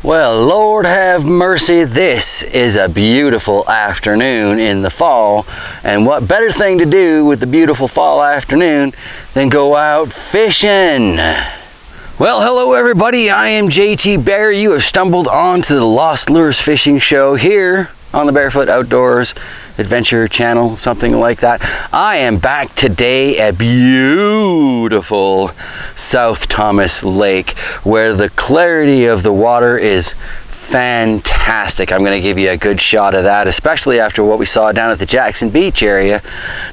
Well, Lord have mercy, this is a beautiful afternoon in the fall, and what better thing to do with the beautiful fall afternoon than go out fishing? Well, hello everybody, I am JT Bear. You have stumbled onto the Lost Lures Fishing Show here on the Bearfoot Outdoors Adventure Channel, something like that. I am back today at beautiful South Thomas Lake, where the clarity of the water is fantastic. I'm going to give you a good shot of that, especially after what we saw down at the Jackson Beach area.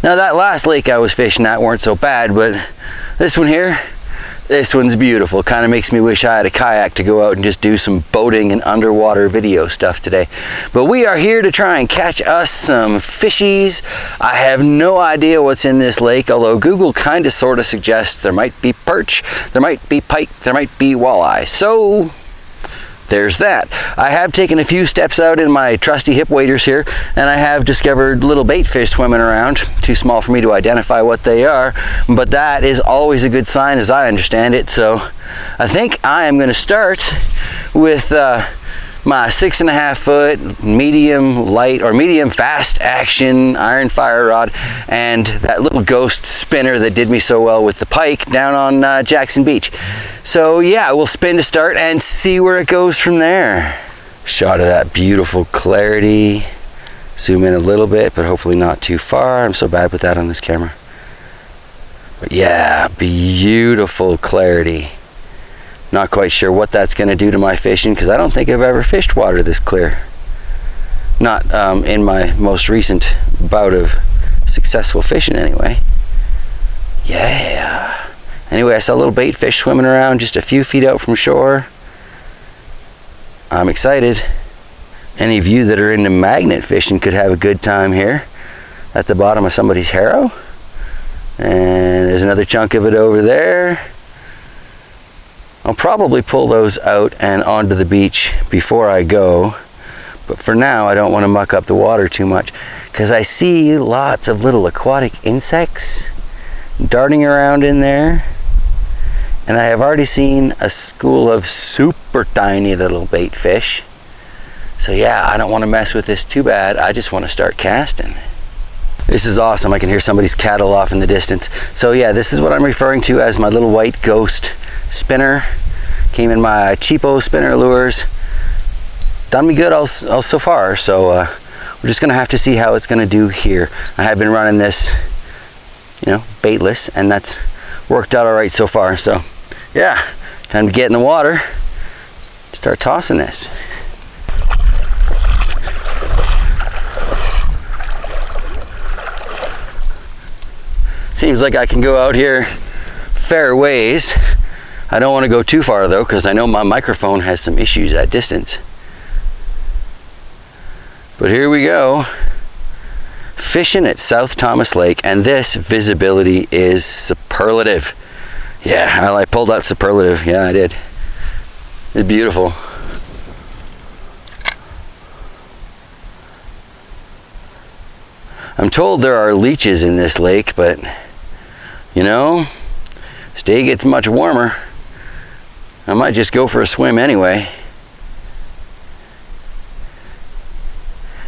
Now, that last lake I was fishing at weren't so bad, but this one here, this one's beautiful. Kind of makes me wish I had a kayak to go out and just do some boating and underwater video stuff today. But we are here to try and catch us some fishies. I have no idea what's in this lake, although Google kind of sort of suggests there might be perch, there might be pike, there might be walleye. So there's that. I have taken a few steps out in my trusty hip waders here, and I have discovered little bait fish swimming around. Too small for me to identify what they are, but that is always a good sign as I understand it. So I think I am going to start with my 6.5 foot medium light or medium fast action iron fire rod and that little ghost spinner that did me so well with the pike down on Jackson Beach. So yeah, we'll spin to start and see where it goes from there. Shot of that beautiful clarity. Zoom in a little bit, but hopefully not too far. I'm so bad with that on this camera. But yeah, beautiful clarity. Not quite sure what that's going to do to my fishing, because I don't think I've ever fished water this clear. Not in my most recent bout of successful fishing anyway. Yeah. Anyway, I saw little bait fish swimming around just a few feet out from shore. I'm excited. Any of you that are into magnet fishing could have a good time here at the bottom of somebody's harrow. And there's another chunk of it over there. I'll probably pull those out and onto the beach before I go, but for now I don't want to muck up the water too much, because I see lots of little aquatic insects darting around in there, and I have already seen a school of super tiny little bait fish. So yeah, I don't want to mess with this too bad. I just want to start casting. This is awesome. I can hear somebody's cattle off in the distance. So yeah, this is what I'm referring to as my little white ghost spinner. Came in my cheapo spinner lures. Done me good all so far, so we're just gonna have to see how it's gonna do here. I have been running this, baitless, and that's worked out all right so far. So yeah, time to get in the water, start tossing this. Seems like I can go out here fair ways. I don't want to go too far though, because I know my microphone has some issues at distance. But here we go. Fishing at South Thomas Lake, and this visibility is superlative. Yeah, I pulled out superlative. Yeah, I did. It's beautiful. I'm told there are leeches in this lake, but as day gets much warmer, I might just go for a swim anyway.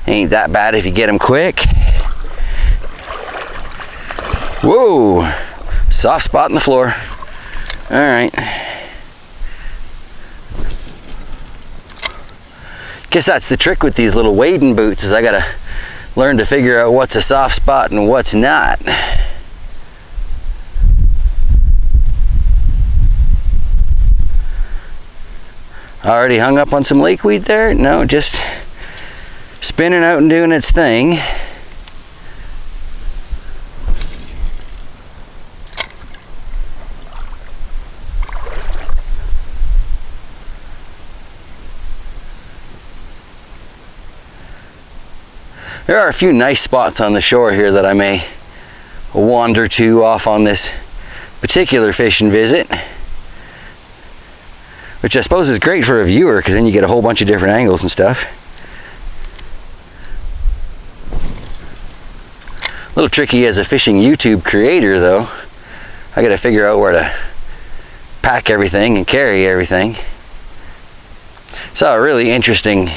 Ain't that bad if you get them quick. Whoa, soft spot in the floor. All right. Guess that's the trick with these little wading boots, is I gotta learn to figure out what's a soft spot and what's not. Already hung up on some lakeweed there? No, just spinning out and doing its thing. There are a few nice spots on the shore here that I may wander to off on this particular fishing visit, which I suppose is great for a viewer, because then you get a whole bunch of different angles and stuff. A little tricky as a fishing YouTube creator though. I gotta figure out where to pack everything and carry everything. Saw a really interesting,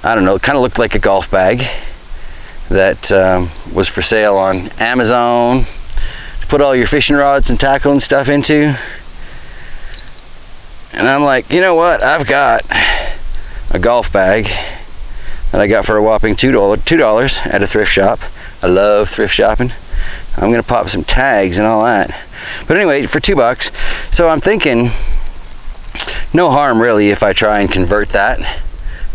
I don't know, it kind of looked like a golf bag that was for sale on Amazon to put all your fishing rods and tackle and stuff into. And I'm like, you know what, I've got a golf bag that I got for a whopping $2 at a thrift shop. I love thrift shopping. I'm gonna pop some tags and all that. But anyway, for $2. So I'm thinking, no harm really if I try and convert that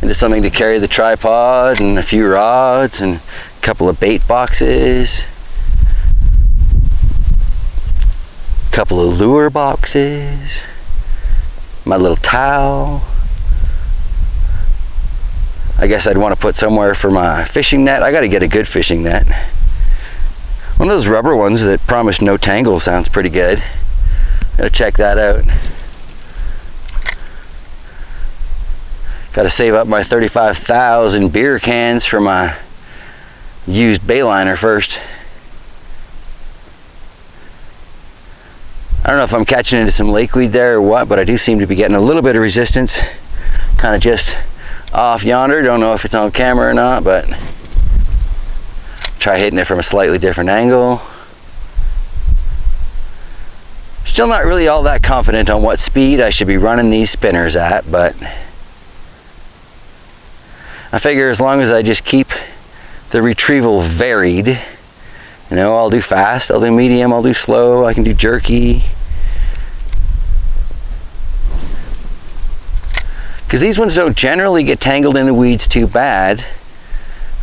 into something to carry the tripod and a few rods and a couple of bait boxes, a couple of lure boxes, my little towel. I guess I'd want to put somewhere for my fishing net. I got to get a good fishing net. One of those rubber ones that promise no tangle sounds pretty good. Got to check that out. Got to save up my 35,000 beer cans for my used bayliner first. I don't know if I'm catching into some lakeweed there or what, but I do seem to be getting a little bit of resistance. Kind of just off yonder. Don't know if it's on camera or not, but try hitting it from a slightly different angle. Still not really all that confident on what speed I should be running these spinners at, but I figure as long as I just keep the retrieval varied, you know, I'll do fast, I'll do medium, I'll do slow, I can do jerky. Because these ones don't generally get tangled in the weeds too bad.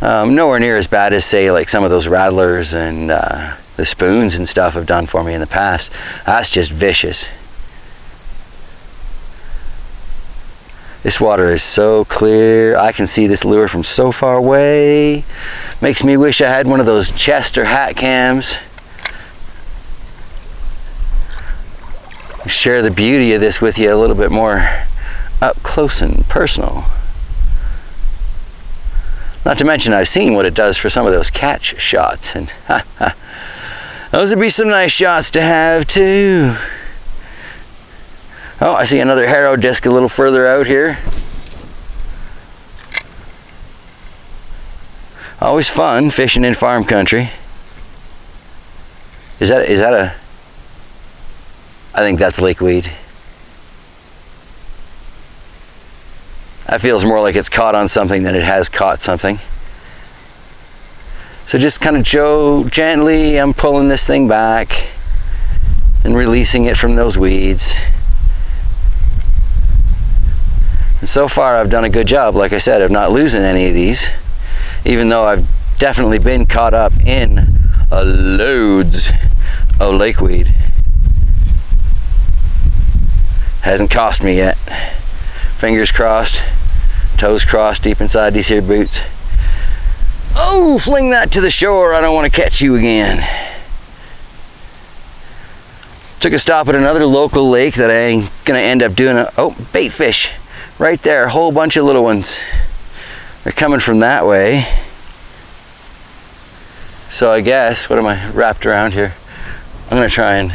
Nowhere near as bad as, say, like some of those rattlers and the spoons and stuff have done for me in the past. That's just vicious. This water is so clear. I can see this lure from so far away. Makes me wish I had one of those chest or hat cams. Share the beauty of this with you a little bit more up close and personal. Not to mention I've seen what it does for some of those catch shots, and those would be some nice shots to have too. Oh, I see another harrow disc a little further out here. Always fun fishing in farm country. Is that a, I think that's lakeweed. That feels more like it's caught on something than it has caught something. So just kind of gently, I'm pulling this thing back and releasing it from those weeds. And so far I've done a good job, like I said, of not losing any of these, even though I've definitely been caught up in loads of lakeweed. Hasn't cost me yet. Fingers crossed, toes crossed deep inside these here boots. Oh, fling that to the shore. I don't want to catch you again. Took a stop at another local lake that I ain't gonna end up doing bait fish. Right there, a whole bunch of little ones. They're coming from that way. So I guess, what am I wrapped around here? I'm gonna try and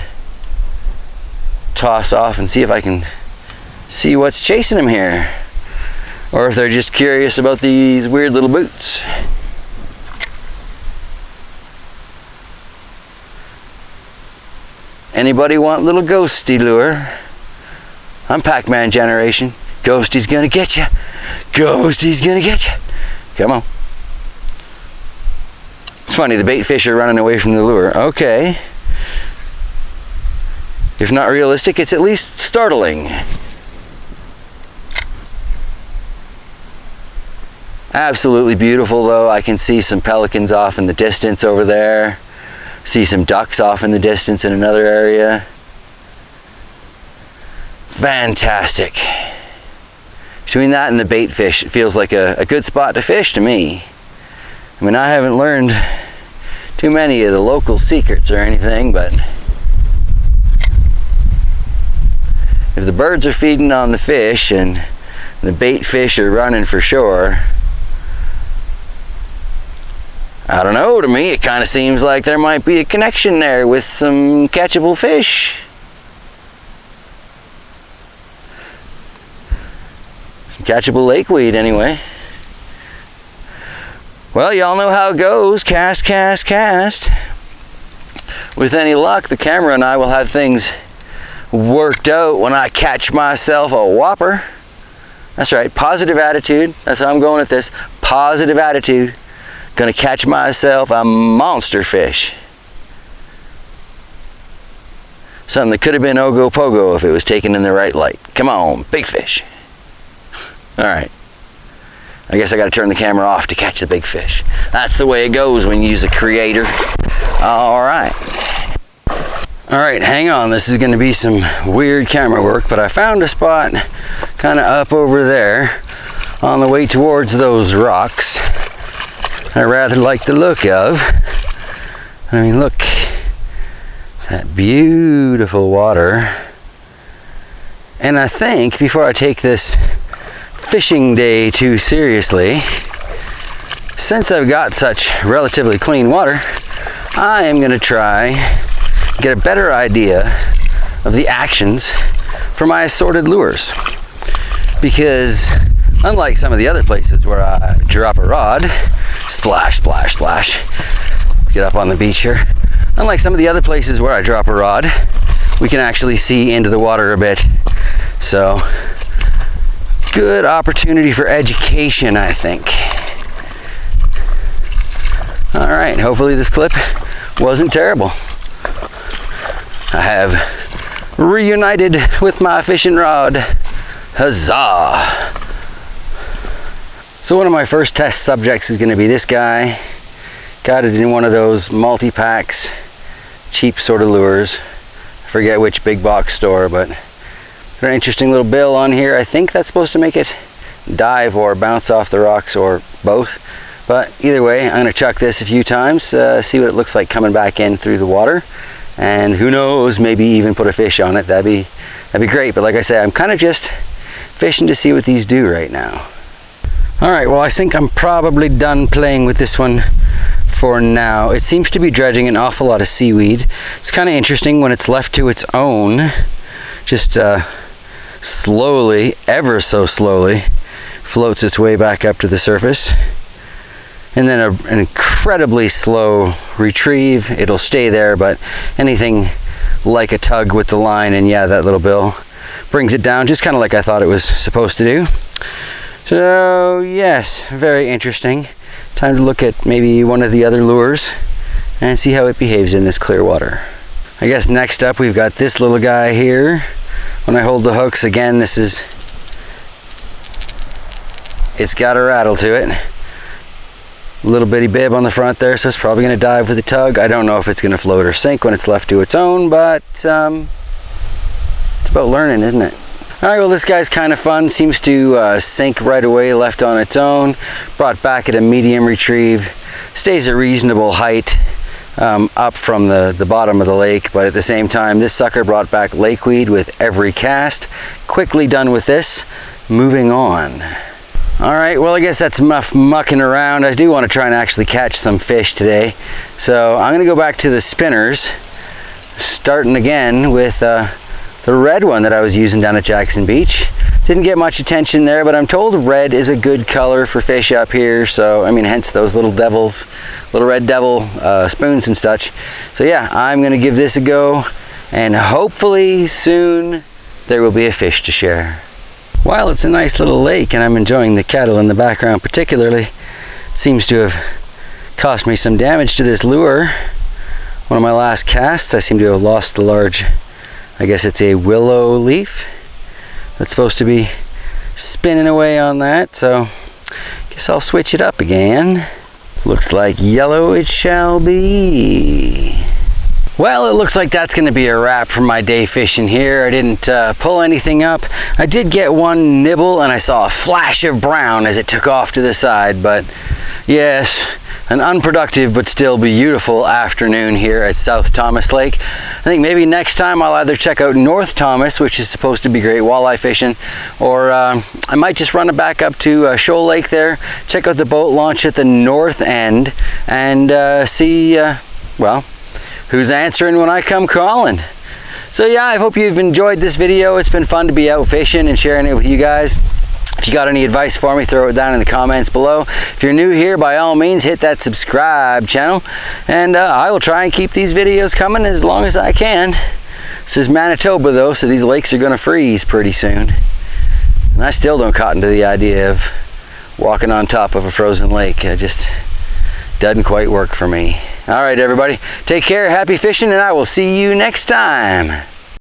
toss off and see if I can see what's chasing them here, or if they're just curious about these weird little boots. Anybody want little ghosty lure? I'm Pac-Man generation. Ghosty's gonna get you. Ghosty's gonna get you. Come on. It's funny, the bait fish are running away from the lure. Okay. If not realistic, it's at least startling. Absolutely beautiful though. I can see some pelicans off in the distance over there. See some ducks off in the distance in another area. Fantastic. Between that and the bait fish, it feels like a good spot to fish to me. I mean, I haven't learned too many of the local secrets or anything, but if the birds are feeding on the fish and the bait fish are running for shore, I don't know, to me it kind of seems like there might be a connection there with some catchable fish. Some catchable lakeweed anyway. Well, y'all know how it goes. Cast, cast, cast. With any luck, the camera and I will have things worked out when I catch myself a whopper. That's right, positive attitude. That's how I'm going with this. Positive attitude. Gonna catch myself a monster fish. Something that could have been Ogopogo if it was taken in the right light. Come on, big fish. All right. I guess I gotta turn the camera off to catch the big fish. That's the way it goes when you use a creator. All right. All right, hang on. This is gonna be some weird camera work, but I found a spot kind of up over there on the way towards those rocks I rather like the look of. I mean, look, that beautiful water. And I think before I take this fishing day too seriously, since I've got such relatively clean water, I am gonna try get a better idea of the actions for my assorted lures. Because unlike some of the other places where I drop a rod, splash, splash, splash, get up on the beach here. Unlike some of the other places where I drop a rod, we can actually see into the water a bit. So, good opportunity for education, I think. All right, hopefully this clip wasn't terrible. I have reunited with my fishing rod. Huzzah! So one of my first test subjects is going to be this guy. Got it in one of those multi-packs, cheap sort of lures. I forget which big box store, but got an interesting little bill on here. I think that's supposed to make it dive or bounce off the rocks or both. But either way, I'm going to chuck this a few times, see what it looks like coming back in through the water. And who knows, maybe even put a fish on it. That'd be great. But like I say, I'm kind of just fishing to see what these do right now. All right, well, I think I'm probably done playing with this one for now. It seems to be dredging an awful lot of seaweed. It's kind of interesting when it's left to its own, just slowly, ever so slowly, floats its way back up to the surface. And then an incredibly slow retrieve. It'll stay there, but anything like a tug with the line, and yeah, that little bill brings it down, just kind of like I thought it was supposed to do. So yes, very interesting. Time to look at maybe one of the other lures and see how it behaves in this clear water. I guess next up we've got this little guy here. When I hold the hooks, again, it's got a rattle to it. Little bitty bib on the front there, so it's probably going to dive with a tug. I don't know if it's going to float or sink when it's left to its own, but it's about learning, isn't it? All right, well, this guy's kind of fun. Seems to sink right away, left on its own. Brought back at a medium retrieve. Stays a reasonable height up from the bottom of the lake, but at the same time, this sucker brought back lakeweed with every cast. Quickly done with this. Moving on. All right, well, I guess that's enough mucking around. I do want to try and actually catch some fish today. So I'm gonna go back to the spinners, starting again with the red one that I was using down at Jackson Beach. Didn't get much attention there, but I'm told red is a good color for fish up here. So, I mean, hence those little devils, little red devil spoons and such. So yeah, I'm gonna give this a go, and hopefully soon there will be a fish to share. While it's a nice little lake and I'm enjoying the cattle in the background particularly, it seems to have cost me some damage to this lure. One of my last casts, I seem to have lost the large, I guess it's a willow leaf that's supposed to be spinning away on that, so I guess I'll switch it up again. Looks like yellow it shall be. Well, it looks like that's going to be a wrap for my day fishing here. I didn't pull anything up. I did get one nibble and I saw a flash of brown as it took off to the side, but yes, an unproductive but still beautiful afternoon here at South Thomas Lake. I think maybe next time I'll either check out North Thomas, which is supposed to be great walleye fishing, or I might just run it back up to Shoal Lake there, check out the boat launch at the north end, and see, well, who's answering when I come calling. So yeah, I hope you've enjoyed this video. It's been fun to be out fishing and sharing it with you guys. If you got any advice for me, throw it down in the comments below. If you're new here, by all means, hit that subscribe channel. And I will try and keep these videos coming as long as I can. This is Manitoba though, so these lakes are going to freeze pretty soon. And I still don't cotton to the idea of walking on top of a frozen lake. It just doesn't quite work for me. All right, everybody, take care, happy fishing, and I will see you next time.